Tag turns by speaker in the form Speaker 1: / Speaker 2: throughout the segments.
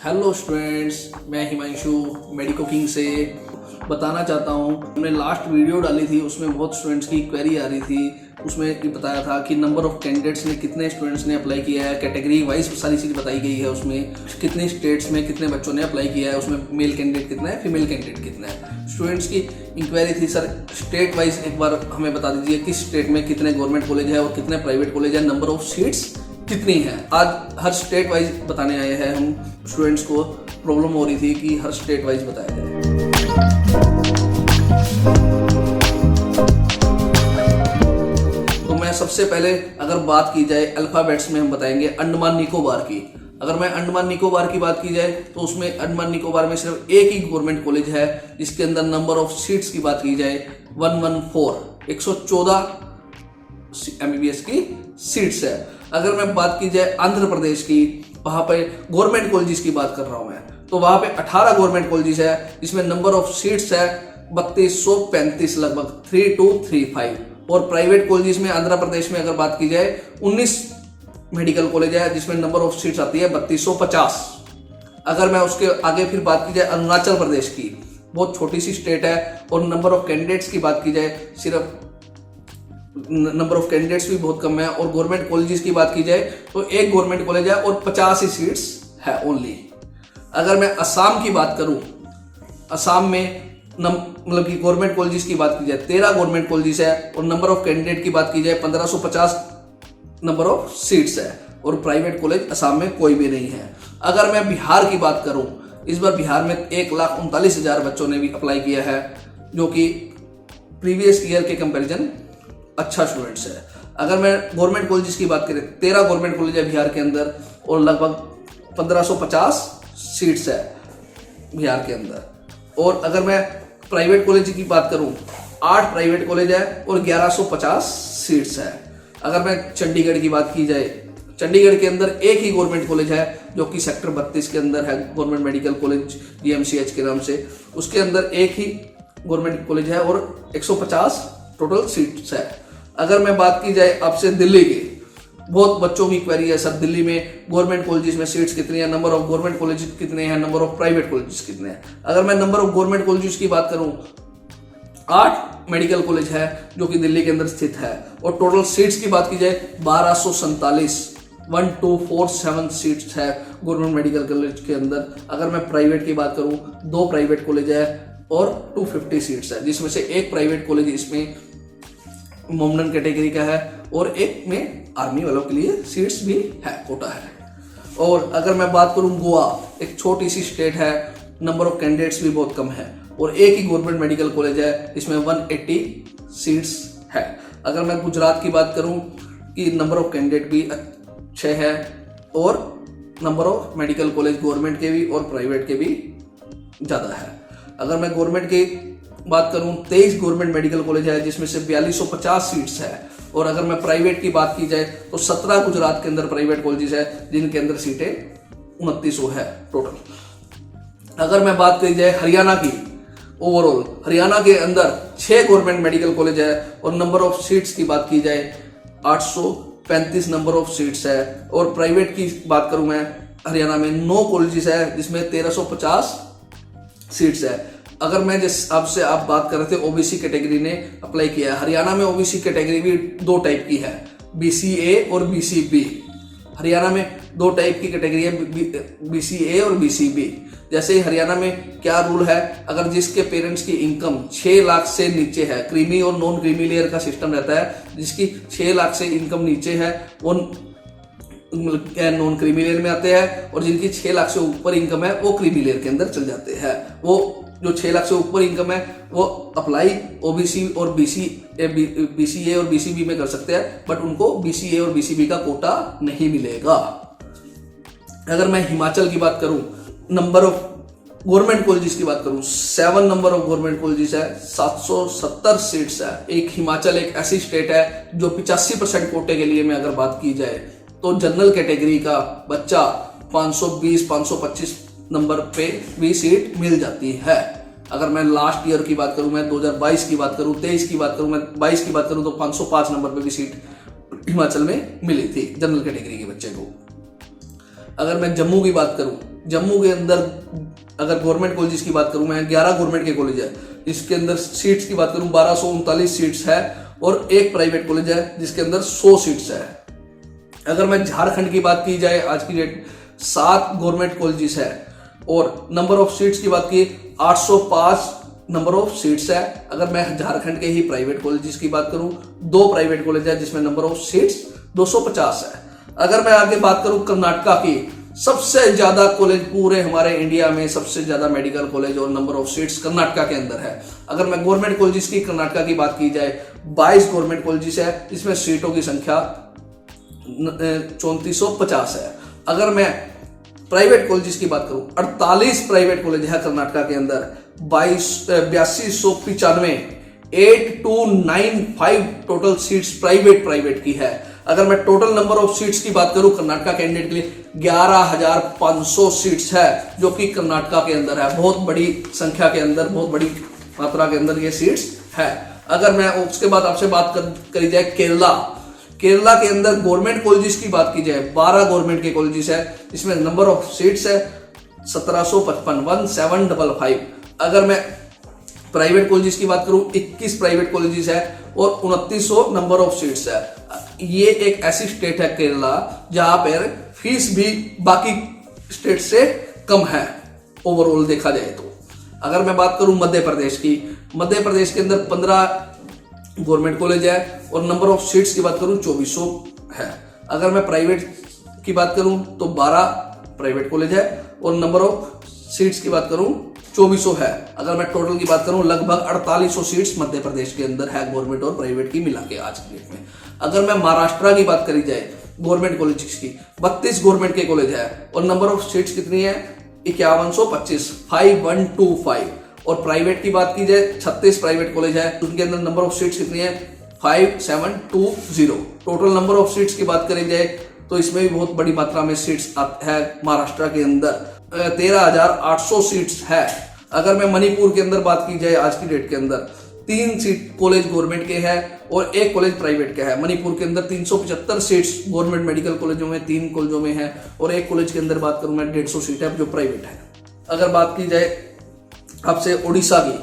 Speaker 1: Hello students, मैं हिमांशु मेडी cooking से बताना चाहता हूँ। हमने लास्ट वीडियो डाली थी, उसमें बहुत स्टूडेंट्स की क्वेरी आ रही थी। उसमें ये बताया था कि नंबर ऑफ कैंडिडेट्स ने कितने स्टूडेंट्स ने अप्लाई किया है, कैटेगरी वाइज सारी चीज़ बताई गई है। उसमें कितने स्टेट्स में कितने बच्चों ने अप्लाई किया है, उसमें मेल कैंडिडेट कितना है, फीमेल कैंडिडेट कितना है। स्टूडेंट्स की इंक्वायरी थी, सर स्टेट वाइज एक बार हमें बता दीजिए किस स्टेट में कितने गवर्नमेंट कॉलेज है और कितने प्राइवेट कॉलेज है, नंबर ऑफ सीट्स कितनी है। आज हर स्टेट वाइज बताने आए हैं हम। स्टूडेंट्स को प्रॉब्लम हो रही थी कि हर स्टेट वाइज बताया जाए। तो मैं सबसे पहले अगर बात की जाए अल्फाबेट्स में, हम बताएंगे अंडमान निकोबार की। अगर मैं अंडमान निकोबार की बात की जाए तो उसमें अंडमान निकोबार में सिर्फ एक ही गवर्नमेंट कॉलेज है, जिसके अंदर नंबर ऑफ सीट्स की बात की जाए 114 MBBS की सीट्स है। अगर मैं बात की जाए आंध्र प्रदेश की, वहां पे गवर्नमेंट कॉलेजेस की बात कर रहा हूं मैं, तो वहां पे 18 गवर्नमेंट कॉलेजेस है, जिसमें नंबर ऑफ सीट्स है 3235 लगभग 3235। और प्राइवेट कॉलेजेस में आंध्र प्रदेश में अगर बात की जाए 19 मेडिकल कॉलेज है, जिसमें नंबर ऑफ सीट्स आती है 3250। अगर मैं उसके आगे फिर बात की जाए अरुणाचल प्रदेश की, बहुत छोटी सी स्टेट है, और नंबर ऑफ कैंडिडेट्स की बात की जाए सिर्फ नंबर ऑफ कैंडिडेट्स भी बहुत कम है। और गवर्नमेंट कॉलेजेस की बात की जाए तो एक गवर्नमेंट कॉलेज है और 50 ही सीट्स है ओनली। अगर मैं असम की बात करूं, असम में मतलब कि गवर्नमेंट कॉलेजेस की बात की जाए 13 गवर्नमेंट कॉलेजेस है, और नंबर ऑफ कैंडिडेट की बात की जाए 1550 नंबर ऑफ सीट्स है, और प्राइवेट कॉलेज असम में कोई भी नहीं है। अगर मैं बिहार की बात करूं, इस बार बिहार में 1,39,000 बच्चों ने भी अप्लाई किया है, जो कि प्रीवियस ईयर के कंपैरिजन अच्छा स्टूडेंट्स है। अगर मैं गवर्नमेंट कॉलेजेस की बात करें, 13 गवर्नमेंट कॉलेज है बिहार के अंदर, और लगभग 1550 सीट्स है बिहार के अंदर। और अगर मैं प्राइवेट कॉलेज की बात करूं, 8 प्राइवेट कॉलेज है और 1150 सीट्स है। अगर मैं चंडीगढ़ की बात की जाए, चंडीगढ़ के अंदर एक ही गवर्नमेंट कॉलेज है, जो कि सेक्टर 32 के अंदर है, गवर्नमेंट मेडिकल कॉलेज GMCH के नाम से। उसके अंदर एक ही गवर्नमेंट कॉलेज है और 150 टोटल सीट्स है। अगर मैं बात की जाए आपसे दिल्ली की, बहुत बच्चों की क्वेरी है, सर दिल्ली में गवर्नमेंट कॉलेजेस में सीट्स कितनी है, नंबर ऑफ गवर्नमेंट कॉलेजेस कितने हैं, नंबर ऑफ प्राइवेट कॉलेजेस कितने हैं। अगर मैं नंबर ऑफ गवर्नमेंट कॉलेजेस की बात करूं, 8 मेडिकल कॉलेज है जो कि दिल्ली के अंदर स्थित है, और टोटल सीट्स की बात की जाए 1247 सीट्स है गवर्नमेंट मेडिकल कॉलेज के अंदर। अगर मैं प्राइवेट की बात करूं, 2 प्राइवेट कॉलेज है और 250 सीट्स है, जिसमें से एक प्राइवेट कॉलेज इसमें मोमडन कैटेगरी का है, और एक में आर्मी वालों के लिए सीट्स भी है, कोटा है। और अगर मैं बात करूं गोवा, एक छोटी सी स्टेट है, नंबर ऑफ कैंडिडेट्स भी बहुत कम है, और एक ही गवर्नमेंट मेडिकल कॉलेज है, इसमें 180 सीट्स है। अगर मैं गुजरात की बात करूं कि नंबर ऑफ कैंडिडेट भी अच्छे है, और number of medical college government के भी और प्राइवेट के भी ज़्यादा है। अगर मैं गवर्नमेंट की बात करूं, 23 गवर्नमेंट मेडिकल कॉलेज है, जिसमें से 4250 सीट्स है। और अगर मैं प्राइवेट की बात की जाए तो 17 गुजरात के अंदर प्राइवेट कॉलेजेस है, जिनके अंदर सीटें 2900 है टोटल। अगर मैं बात की जाए हरियाणा की, ओवरऑल हरियाणा के अंदर 6 गवर्नमेंट मेडिकल कॉलेज है, और नंबर ऑफ सीट्स की बात की जाए 835 नंबर ऑफ सीट्स है। और प्राइवेट की बात करूं मैं, हरियाणा में 9 कॉलेजेस है, जिसमें 1350 सीट्स है। अगर मैं जिस आपसे आप बात कर रहे थे OBC कैटेगरी ने अप्लाई किया है, हरियाणा में OBC कैटेगरी भी 2 टाइप की है, BCA और BCB। हरियाणा में 2 टाइप की कैटेगरी है, BCA और BCB। जैसे हरियाणा में क्या रूल है, अगर जिसके पेरेंट्स की इनकम 6 लाख से नीचे है, क्रीमी और नॉन क्रीमी लेयर का सिस्टम रहता है, जिसकी 6 लाख से इनकम नीचे है वो नॉन क्रीमी लेयर में आते हैं, और जिनकी 6 लाख से ऊपर इनकम है वो क्रीमी लेयर के अंदर चल जाते हैं। वो जो 6 लाख से ऊपर इनकम है वो अप्लाई OBC और BCA और BCB में कर सकते हैं, बट उनको BCA और BCB का कोटा नहीं मिलेगा। अगर मैं हिमाचल की बात करूं, नंबर ऑफ गवर्नमेंट कॉलेजेस की बात करूं, 7 नंबर ऑफ गवर्नमेंट कॉलेजेस है, 770 सीट्स है। एक हिमाचल एक ऐसी स्टेट है जो 85% कोटे के लिए में अगर बात की जाए तो जनरल कैटेगरी का बच्चा 520-525 नंबर पे भी सीट मिल जाती है। अगर मैं लास्ट ईयर की बात करूं, मैं 2022 की बात करूं, 23 की बात करूं, मैं 22 की बात करूं, तो 505 नंबर पे भी सीट हिमाचल में मिली थी जनरल कैटेगरी के बच्चे को। अगर मैं जम्मू की बात करूं, जम्मू के अंदर अगर गवर्नमेंट कॉलेज की बात करूं मैं, 11 गवर्नमेंट के कॉलेज है। इसके अंदर सीट्स की बात करूं 1239 सीट्स है और एक प्राइवेट कॉलेज है जिसके अंदर 100 सीट्स है। अगर मैं झारखंड की बात की जाए आज की डेट 7 गवर्नमेंट कॉलेजेस है और नंबर ऑफ सीट्स की बात की 805 नंबर ऑफ सीट्स है। अगर मैं झारखंड के ही प्राइवेट कॉलेजेस की बात करूं 2 प्राइवेट कॉलेज है जिसमें नंबर ऑफ सीट्स 250 है। अगर मैं आगे बात करूं कर्नाटका की, सबसे ज्यादा कॉलेज पूरे हमारे इंडिया में, सबसे ज्यादा मेडिकल कॉलेज और नंबर ऑफ सीट्स कर्नाटका के अंदर है। अगर मैं गवर्नमेंट कॉलेजेस की कर्नाटका की बात की जाए 22 गवर्नमेंट कॉलेजेस है, इसमें सीटों की संख्या 3450 है। अगर मैं प्राइवेट कॉलेजेस की बात करूं 48 प्राइवेट कॉलेज है कर्नाटका के अंदर, 8295 8295 टोटल सीट्स प्राइवेट की है। अगर मैं टोटल नंबर ऑफ सीट्स की बात करूं कर्नाटका कैंडिडेट के लिए 11500 सीट्स है जो कि कर्नाटका के अंदर है। बहुत बड़ी संख्या के अंदर, बहुत बड़ी मात्रा के अंदर ये सीट्स है। अगर मैं उसके बाद आपसे बात करी जाए केरला के अंदर गवर्नमेंट कॉलेजेस की बात की जाए 12 गवर्नमेंट के कॉलेजेस है, इसमें नंबर ऑफ सीट्स है 1755। अगर मैं प्राइवेट कॉलेजेस की बात करूं 21 प्राइवेट कॉलेजेस है और 2900 नंबर ऑफ सीट्स है। ये एक ऐसी स्टेट है केरला जहां पर फीस भी बाकी स्टेट से कम है ओवरऑल देखा जाए तो। अगर मैं बात करूं मध्य प्रदेश की, मध्य प्रदेश के अंदर 15 गवर्नमेंट कॉलेज है और नंबर ऑफ सीट्स की बात करूं 2400 है। अगर मैं प्राइवेट की बात करूं तो 12 प्राइवेट कॉलेज है और नंबर ऑफ सीट्स की बात करूं 2400 है। अगर मैं टोटल की बात करूं लगभग 4800 सीट्स मध्य प्रदेश के अंदर है गवर्नमेंट और प्राइवेट की मिला के आज की डेट में। अगर मैं महाराष्ट्र की बात करी जाए गवर्नमेंट कॉलेज की 32 गवर्नमेंट के कॉलेज है और नंबर ऑफ सीट्स कितनी है 5125 5125। और प्राइवेट की बात की जाए 36 प्राइवेट कॉलेज है, उनके अंदर नंबर ऑफ सीट्स कितनी है 5720। टोटल नंबर ऑफ सीट्स की बात करी जाए तो इसमें भी बहुत बड़ी मात्रा में सीट्स है महाराष्ट्र के अंदर 13800 सीट्स है। अगर मैं मणिपुर के अंदर बात की जाए आज की डेट के अंदर 3 सीट कॉलेज गवर्नमेंट के हैं और 1 कॉलेज प्राइवेट का है। मणिपुर के अंदर 375 सीट्स गवर्नमेंट मेडिकल कॉलेजों में 3 कॉलेजों में है और 1 कॉलेज के अंदर बात करूं मैं 150 सीट है जो प्राइवेट है। अगर बात की जाए आपसे उड़ीसा की,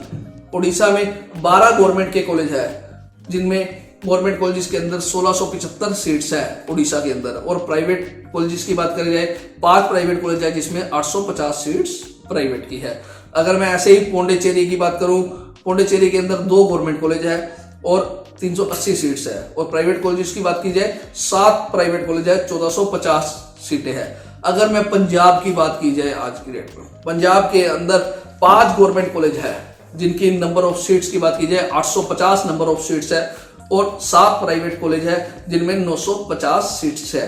Speaker 1: उड़ीसा में 12 गवर्नमेंट के कॉलेज है जिनमें गवर्नमेंट कॉलेजेस के अंदर 1675 सीट्स है उड़ीसा के अंदर और प्राइवेट कॉलेजेस की बात करी जाए 5 प्राइवेट कॉलेज है जिसमें 850 सीट्स प्राइवेट की है। अगर मैं ऐसे ही पौंडीचेरी की बात करूं, पौंडीचेरी के अंदर 2 गवर्नमेंट कॉलेज है और 380 सीट्स है और प्राइवेट कॉलेजेस की बात की जाए 7 प्राइवेट कॉलेज है 1450 सीटें हैं। अगर मैं पंजाब की बात की जाए आज की डेट में, पंजाब के अंदर 5 गवर्नमेंट कॉलेज है जिनकी नंबर ऑफ सीट्स की बात की जाए 850 नंबर ऑफ सीट्स है और 7 प्राइवेट कॉलेज है जिनमें 950 सीट्स है।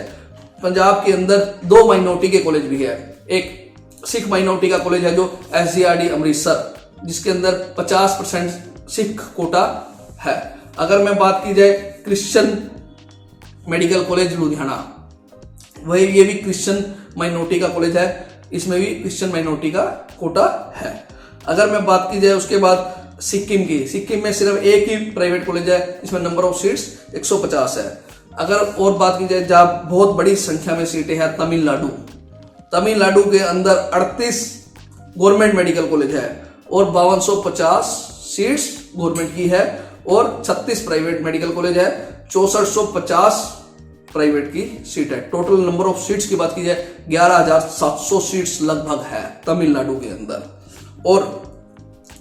Speaker 1: पंजाब के अंदर 2 माइनॉरिटी के कॉलेज भी है, एक सिख माइनॉरिटी का कॉलेज है जो SGRD अमृतसर जिसके अंदर 50% सिख कोटा है। अगर मैं बात की जाए क्रिश्चियन मेडिकल कॉलेज लुधियाना, वही ये भी क्रिश्चियन माइनॉरिटी का कॉलेज है, इसमें भी क्रिश्चियन माइनॉरिटी का कोटा है। अगर मैं बात की जाए उसके बाद सिक्किम की, सिक्किम में सिर्फ एक ही प्राइवेट कॉलेज है इसमें नंबर ऑफ सीट्स 150 है। अगर और बात की जाए जहां बहुत बड़ी संख्या में सीटें हैं तमिलनाडु, तमिलनाडु के अंदर 38 गवर्नमेंट मेडिकल कॉलेज है और 5250 सीट्स गवर्नमेंट की है और 36 प्राइवेट मेडिकल कॉलेज है, 6450 प्राइवेट की सीट है। टोटल नंबर ऑफ सीट्स की बात की जाए 11700 सीट्स लगभग है तमिलनाडु के अंदर। और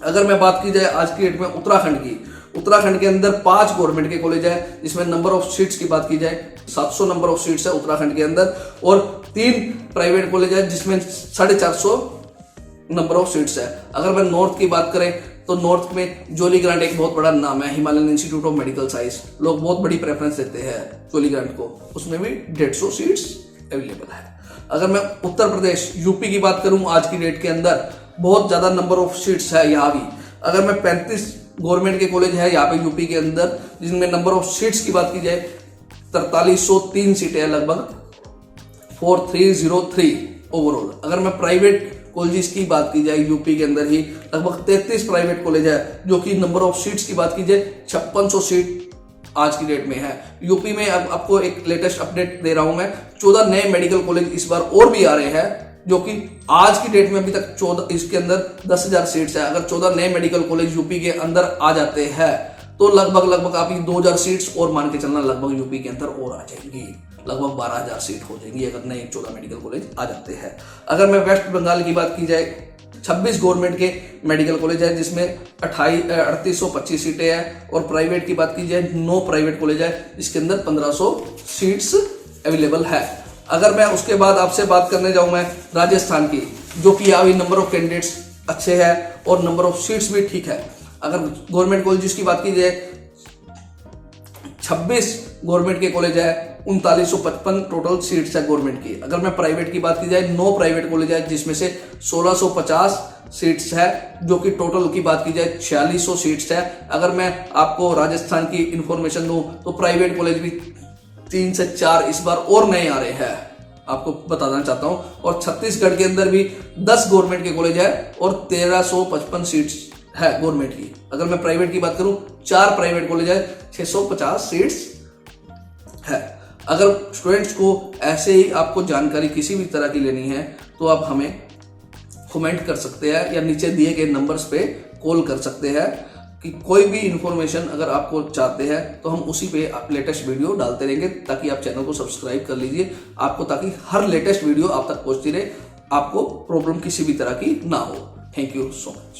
Speaker 1: अगर मैं बात की जाए आज की डेट में उत्तराखंड की, उत्तराखंड के अंदर 5 गवर्नमेंट के कॉलेज है जिसमें नंबर ऑफ सीट्स की बात की जाए 700 नंबर ऑफ सीट्स है उत्तराखंड के अंदर और 3 प्राइवेट कॉलेज है जिसमें 450 नंबर ऑफ सीट्स है। अगर मैं नॉर्थ की बात करें तो नॉर्थ में जोली ग्रांट एक बहुत बड़ा नाम है, Himalayan institute of medical science, लोग बहुत बड़ी प्रेफरेंस देते हैं जोली ग्रांट को, उसमें भी 150 सीट्स अवेलेबल है। अगर मैं उत्तर प्रदेश यूपी की बात करूं आज की डेट के अंदर बहुत ज्यादा नंबर ऑफ सीट्स है यहाँ भी। अगर मैं 35 गवर्नमेंट के कॉलेज है यहाँ पे यूपी के अंदर जिनमें नंबर ऑफ सीट्स की बात की जाए 4303 सीटें है लगभग 4303 ओवरऑल। अगर मैं प्राइवेट कॉलेजेस की बात की जाए यूपी के अंदर ही लगभग 33 प्राइवेट कॉलेज है जो कि नंबर ऑफ सीट्स की बात की जाए 5600 सीट आज की डेट में है। यूपी में अब आपको एक लेटेस्ट अपडेट दे रहा हूं मैं, 14 नए मेडिकल कॉलेज इस बार और भी आ रहे हैं, जो कि आज की डेट में अभी तक 14 इसके अंदर 10,000 सीट्स है। अगर 14 नए मेडिकल कॉलेज यूपी के अंदर आ जाते हैं तो लगभग आपकी 2,000 सीट्स और मान के चलना, लगभग यूपी के अंदर और आ जाएंगी, लगभग 12,000 सीट हो जाएंगी अगर नए 14 मेडिकल कॉलेज आ जाते हैं। अगर मैं वेस्ट बंगाल की बात की जाए, 26 गवर्नमेंट के मेडिकल कॉलेज है जिसमें 3825 सीटें हैं, और प्राइवेट की बात की जाए 9 प्राइवेट कॉलेज है जिसके अंदर 1500 सीट्स अवेलेबल है। अगर मैं उसके बाद आपसे बात करने जाऊं मैं राजस्थान की, जो कि यहाँ भी नंबर ऑफ कैंडिडेट्स अच्छे हैं और नंबर ऑफ सीट्स भी ठीक है। अगर गवर्नमेंट कॉलेज की बात की जाए, 26 गवर्नमेंट के कॉलेज है, 3955 टोटल सीट्स है गवर्नमेंट की। अगर मैं प्राइवेट की बात की जाए, 9 प्राइवेट कॉलेज है जिसमें से 1650 सीट्स है, जो कि टोटल की बात की जाए 4600 सीट्स है। अगर मैं आपको राजस्थान की इंफॉर्मेशन दूं तो प्राइवेट कॉलेज भी 3 से 4 इस बार और नए आ रहे हैं, आपको बताना चाहता हूं। और छत्तीसगढ़ के अंदर भी 10 गवर्नमेंट के कॉलेज है और 1355 सीट्स है गवर्नमेंट की। अगर मैं प्राइवेट की बात करूं, 4 प्राइवेट कॉलेज है, 650 सीट्स है। अगर स्टूडेंट्स को ऐसे ही आपको जानकारी किसी भी तरह की लेनी है तो आप हमें कमेंट कर सकते हैं या नीचे दिए गए नंबर्स पे कॉल कर सकते हैं कि कोई भी इंफॉर्मेशन अगर आपको चाहते हैं तो हम उसी पे आप लेटेस्ट वीडियो डालते रहेंगे, ताकि आप चैनल को सब्सक्राइब कर लीजिए आपको, ताकि हर लेटेस्ट वीडियो आप तक पहुंचती रहे, आपको प्रॉब्लम किसी भी तरह की ना हो। Thank you so much.